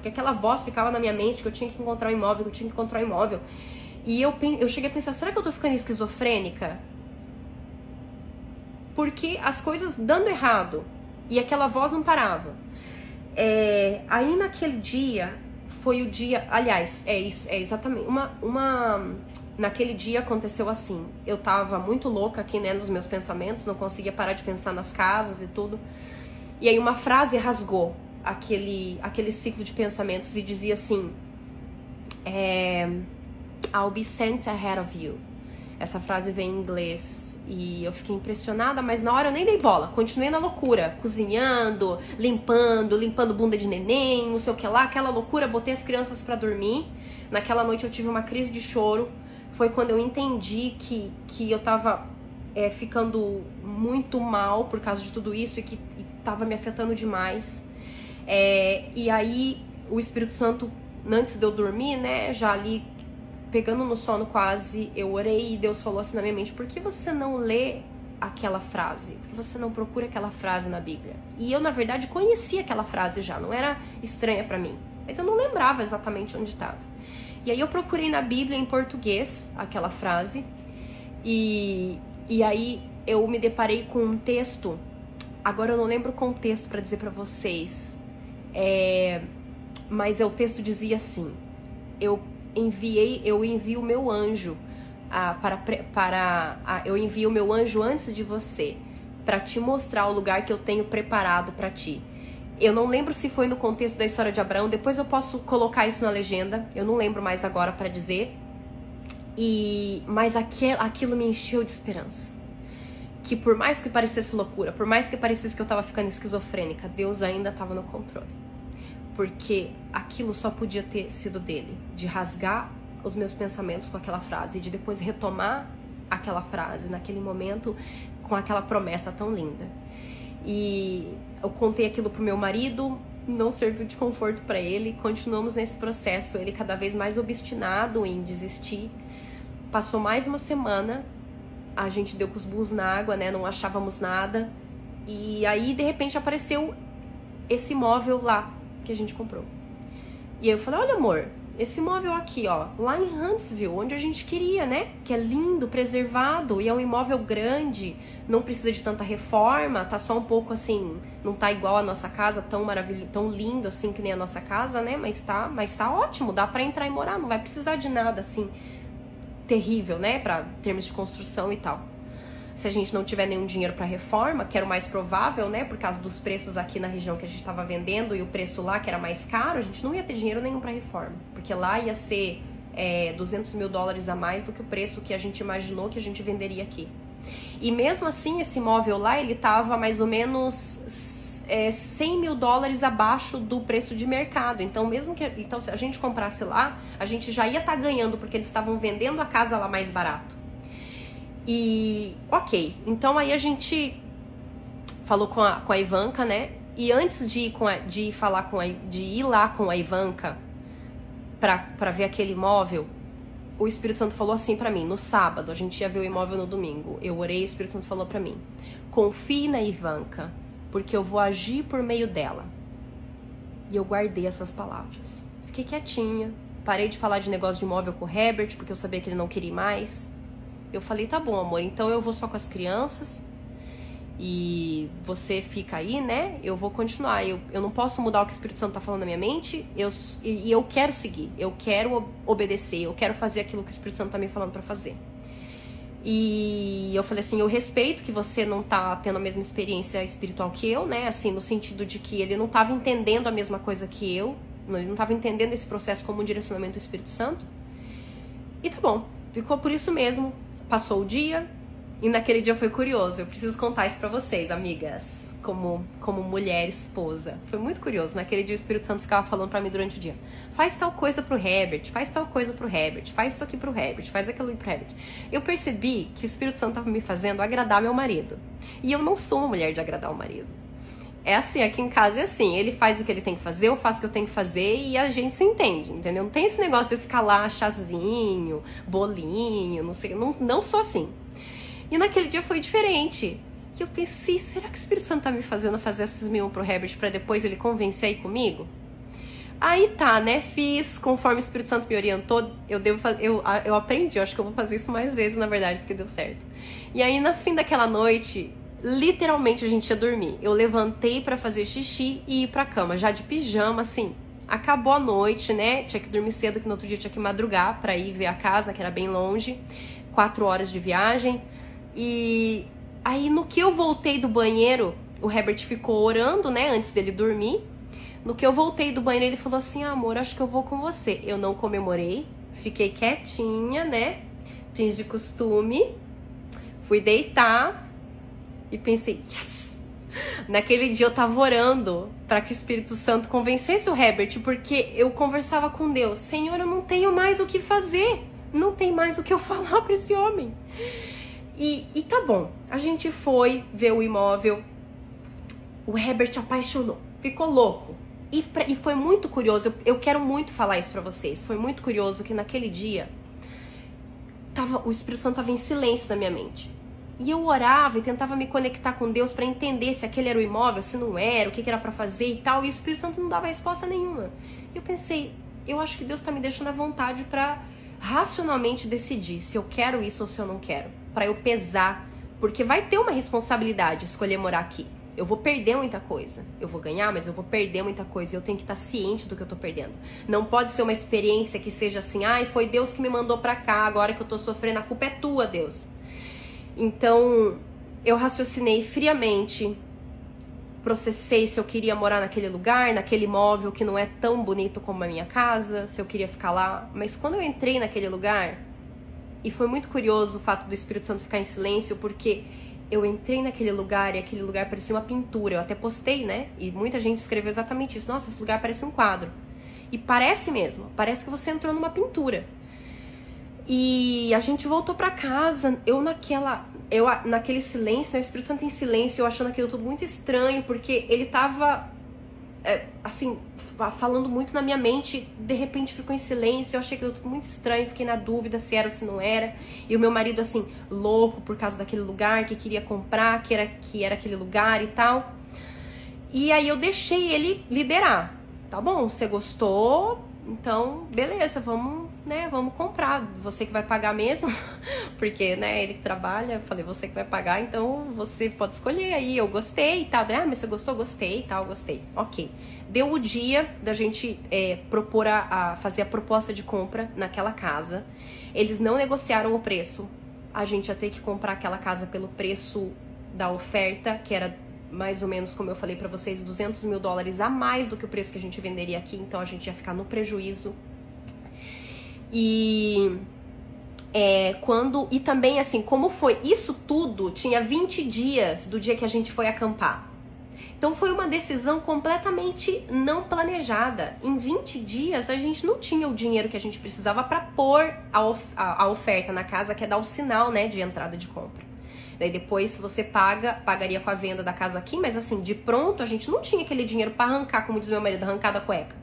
porque aquela voz ficava na minha mente que eu tinha que encontrar um imóvel, que eu tinha que encontrar um imóvel. E eu cheguei a pensar, será que eu tô ficando esquizofrênica? Porque as coisas dando errado e aquela voz não parava. Aí naquele dia, foi o dia, aliás, exatamente, naquele dia aconteceu assim, eu tava muito louca aqui, né, nos meus pensamentos, não conseguia parar de pensar nas casas e tudo, e aí uma frase rasgou aquele ciclo de pensamentos e dizia assim, I'll be sent ahead of you. Essa frase vem em inglês e eu fiquei impressionada, mas na hora eu nem dei bola. Continuei na loucura, cozinhando, limpando bunda de neném, não sei o que lá, aquela loucura, botei as crianças pra dormir. Naquela noite eu tive uma crise de choro. Foi quando eu entendi que eu tava ficando muito mal por causa de tudo isso e que tava me afetando demais. E aí o Espírito Santo, antes de eu dormir, né, já ali pegando no sono quase, eu orei e Deus falou assim na minha mente, por que você não lê aquela frase? Por que você não procura aquela frase na Bíblia? E eu, na verdade, conhecia aquela frase já, não era estranha pra mim, mas eu não lembrava exatamente onde estava. E aí eu procurei na Bíblia em português aquela frase e aí eu me deparei com um texto, agora eu não lembro o contexto pra dizer pra vocês, mas o texto dizia assim, eu envio o meu anjo eu envio o meu anjo antes de você para te mostrar o lugar que eu tenho preparado para ti. Eu não lembro se foi no contexto da história de Abraão, depois eu posso colocar isso na legenda, eu não lembro mais agora para dizer, mas aquilo me encheu de esperança, que por mais que parecesse loucura, por mais que parecesse que eu tava ficando esquizofrênica, Deus ainda tava no controle. Porque aquilo só podia ter sido dele, de rasgar os meus pensamentos com aquela frase, e de depois retomar aquela frase naquele momento com aquela promessa tão linda. E eu contei aquilo pro meu marido, não serviu de conforto para ele, continuamos nesse processo, ele cada vez mais obstinado em desistir. Passou mais uma semana, a gente deu com os burros na água, né, não achávamos nada, e aí de repente apareceu esse imóvel lá, que a gente comprou. E aí eu falei, olha amor, esse imóvel aqui, ó, lá em Huntsville, onde a gente queria, né? Que é lindo, preservado, e é um imóvel grande, não precisa de tanta reforma, tá só um pouco assim, não tá igual a nossa casa, tão maravilhoso, tão lindo assim que nem a nossa casa, né? Mas tá ótimo, dá pra entrar e morar, não vai precisar de nada assim terrível, né? Pra termos de construção e tal. Se a gente não tiver nenhum dinheiro para reforma, que era o mais provável, né, por causa dos preços aqui na região que a gente estava vendendo e o preço lá que era mais caro, a gente não ia ter dinheiro nenhum para reforma, porque lá ia ser $200 mil a mais do que o preço que a gente imaginou que a gente venderia aqui. E mesmo assim, esse imóvel lá, ele estava mais ou menos $100 mil abaixo do preço de mercado. Então, então, se a gente comprasse lá, a gente já ia estar ganhando, porque eles estavam vendendo a casa lá mais barato. E, ok, então aí a gente falou com a Ivanka, né? E antes de ir lá com a Ivanka pra ver aquele imóvel, o Espírito Santo falou assim pra mim, no sábado, a gente ia ver o imóvel no domingo. Eu orei e o Espírito Santo falou pra mim, confie na Ivanka, porque eu vou agir por meio dela. E eu guardei essas palavras. Fiquei quietinha, parei de falar de negócio de imóvel com o Herbert, porque eu sabia que ele não queria ir mais. Eu falei, tá bom, amor, então eu vou só com as crianças e você fica aí, né? Eu vou continuar. Eu não posso mudar o que o Espírito Santo tá falando na minha mente e eu quero seguir, eu quero obedecer, eu quero fazer aquilo que o Espírito Santo tá me falando pra fazer. E eu falei assim, eu respeito que você não tá tendo a mesma experiência espiritual que eu, né? Assim, no sentido de que ele não tava entendendo a mesma coisa que eu, ele não tava entendendo esse processo como um direcionamento do Espírito Santo. E tá bom, ficou por isso mesmo. Passou o dia e naquele dia foi curioso. Eu preciso contar isso pra vocês, amigas, como mulher, esposa. Foi muito curioso. Naquele dia o Espírito Santo ficava falando pra mim durante o dia. Faz tal coisa pro Herbert, faz tal coisa pro Herbert, faz isso aqui pro Herbert, faz aquilo ali pro Herbert. Eu percebi que o Espírito Santo tava me fazendo agradar meu marido. E eu não sou uma mulher de agradar o marido. É assim, aqui em casa é assim, ele faz o que ele tem que fazer, eu faço o que eu tenho que fazer e a gente se entende, entendeu? Não tem esse negócio de eu ficar lá, chazinho, bolinho, não sei, não sou assim. E naquele dia foi diferente. E eu pensei, será que o Espírito Santo tá me fazendo fazer essas mil pro Herbert pra depois ele convencer aí comigo? Aí tá, né? Fiz conforme o Espírito Santo me orientou. Eu aprendi, eu acho que eu vou fazer isso mais vezes, na verdade, porque deu certo. E aí, no fim daquela noite, literalmente a gente ia dormir. Eu levantei pra fazer xixi e ir pra cama, já de pijama, assim. Acabou a noite, né? Tinha que dormir cedo, que no outro dia tinha que madrugar pra ir ver a casa, que era bem longe. 4 horas de viagem. E aí, no que eu voltei do banheiro, o Herbert ficou orando, né? Antes dele dormir. No que eu voltei do banheiro, ele falou assim: amor, acho que eu vou com você. Eu não comemorei, fiquei quietinha, né? Fins de costume. Fui deitar e pensei, yes! Naquele dia eu tava orando para que o Espírito Santo convencesse o Herbert, porque eu conversava com Deus: Senhor, eu não tenho mais o que fazer, não tem mais o que eu falar para esse homem. E tá bom, a gente foi ver o imóvel, o Herbert apaixonou, ficou louco. E foi muito curioso, eu quero muito falar isso pra vocês, foi muito curioso que naquele dia o Espírito Santo tava em silêncio na minha mente. E eu orava e tentava me conectar com Deus pra entender se aquele era o imóvel, se não era, o que era pra fazer e tal. E o Espírito Santo não dava resposta nenhuma. E eu pensei, eu acho que Deus tá me deixando à vontade pra racionalmente decidir se eu quero isso ou se eu não quero. Pra eu pesar, porque vai ter uma responsabilidade escolher morar aqui. Eu vou perder muita coisa. Eu vou ganhar, mas eu vou perder muita coisa. Eu tenho que estar ciente do que eu tô perdendo. Não pode ser uma experiência que seja assim: ai, foi Deus que me mandou pra cá, agora que eu tô sofrendo, a culpa é tua, Deus. Então, eu raciocinei friamente, processei se eu queria morar naquele lugar, naquele imóvel que não é tão bonito como a minha casa, se eu queria ficar lá. Mas quando eu entrei naquele lugar, e foi muito curioso o fato do Espírito Santo ficar em silêncio, porque eu entrei naquele lugar e aquele lugar parecia uma pintura. Eu até postei, né? E muita gente escreveu exatamente isso. Nossa, esse lugar parece um quadro. E parece mesmo. Parece que você entrou numa pintura. E a gente voltou pra casa. Naquele silêncio, né? O Espírito Santo em silêncio, eu achando aquilo tudo muito estranho, porque ele tava, assim, falando muito na minha mente. De repente ficou em silêncio. Eu achei aquilo tudo muito estranho. Fiquei na dúvida se era ou se não era. E o meu marido, assim, louco por causa daquele lugar, que queria comprar, que era aquele lugar e tal. E aí eu deixei ele liderar. Tá bom, você gostou? Então, beleza, vamos comprar. Você que vai pagar mesmo, porque, né, ele que trabalha. Eu falei, você que vai pagar, então você pode escolher aí. Eu gostei e tal. Ah, mas você gostou? Gostei e tal, gostei. Ok. Deu o dia da gente propor fazer a proposta de compra naquela casa. Eles não negociaram o preço. A gente ia ter que comprar aquela casa pelo preço da oferta, que era mais ou menos, como eu falei pra vocês, $200 mil a mais do que o preço que a gente venderia aqui. Então a gente ia ficar no prejuízo. E também, assim, como foi isso tudo, tinha 20 dias do dia que a gente foi acampar. Então foi uma decisão completamente não planejada. Em 20 dias a gente não tinha o dinheiro que a gente precisava para pôr a oferta na casa, que é dar o sinal, né, de entrada de compra. Daí depois, se você pagaria com a venda da casa aqui, mas assim, de pronto a gente não tinha aquele dinheiro para arrancar, como diz meu marido, arrancar da cueca.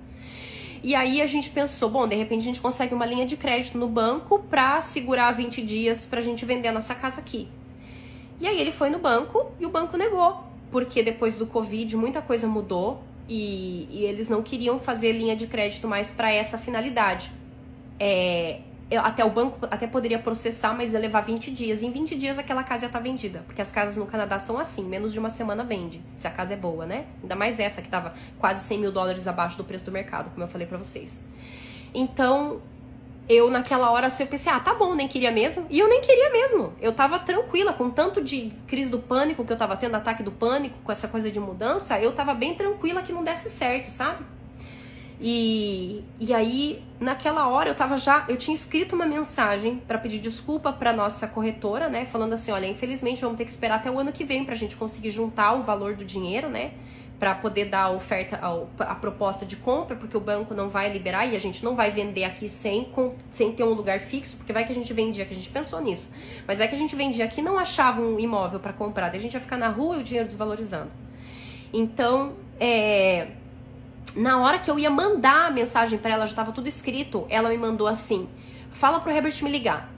E aí a gente pensou, bom, de repente a gente consegue uma linha de crédito no banco pra segurar 20 dias pra gente vender a nossa casa aqui. E aí ele foi no banco e o banco negou, porque depois do Covid muita coisa mudou e eles não queriam fazer linha de crédito mais pra essa finalidade. Até o banco até poderia processar, mas ia levar 20 dias. E em 20 dias aquela casa ia estar vendida. Porque as casas no Canadá são assim, menos de uma semana vende. Se a casa é boa, né? Ainda mais essa que tava quase $100 mil abaixo do preço do mercado, como eu falei pra vocês. Então, eu naquela hora assim, eu pensei, tá bom, nem queria mesmo. E eu nem queria mesmo. Eu tava tranquila, com tanto de crise do pânico que eu tava tendo, ataque do pânico, com essa coisa de mudança, eu tava bem tranquila que não desse certo, sabe? E aí, naquela hora, eu tinha escrito uma mensagem para pedir desculpa para nossa corretora, né? Falando assim, olha, infelizmente vamos ter que esperar até o ano que vem pra gente conseguir juntar o valor do dinheiro, né? Pra poder dar a oferta, a proposta de compra, porque o banco não vai liberar e a gente não vai vender aqui sem ter um lugar fixo, porque vai que a gente vendia, que a gente pensou nisso. Mas vai que a gente vendia aqui e não achava um imóvel para comprar, daí a gente ia ficar na rua e o dinheiro desvalorizando. Então, na hora que eu ia mandar a mensagem pra ela, já tava tudo escrito, ela me mandou assim, fala pro Herbert me ligar.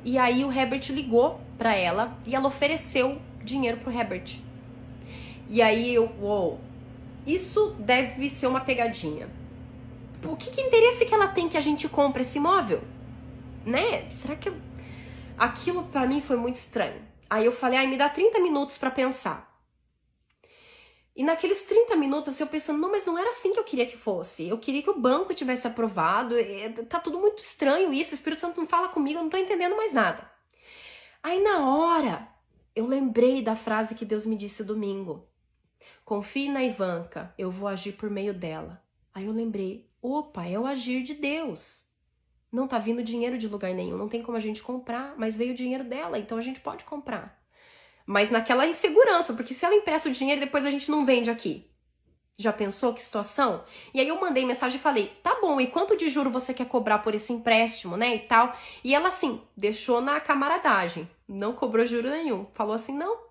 E aí o Herbert ligou pra ela e ela ofereceu dinheiro pro Herbert. E aí isso deve ser uma pegadinha. O que interesse que ela tem que a gente compre esse imóvel? Né? Será que... Aquilo pra mim foi muito estranho. Aí eu falei, me dá 30 minutos pra pensar. E naqueles 30 minutos eu pensando, não, mas não era assim que eu queria que fosse. Eu queria que o banco tivesse aprovado. Tá tudo muito estranho isso. O Espírito Santo não fala comigo, eu não tô entendendo mais nada. Aí na hora, eu lembrei da frase que Deus me disse domingo. Confie na Ivanka, eu vou agir por meio dela. Aí eu lembrei, opa, é o agir de Deus. Não tá vindo dinheiro de lugar nenhum, não tem como a gente comprar, mas veio o dinheiro dela, então a gente pode comprar. Mas naquela insegurança, porque se ela empresta o dinheiro, depois a gente não vende aqui. Já pensou que situação? E aí eu mandei mensagem e falei, tá bom, e quanto de juro você quer cobrar por esse empréstimo, né, e tal? E ela assim, deixou na camaradagem, não cobrou juro nenhum. Falou assim, não,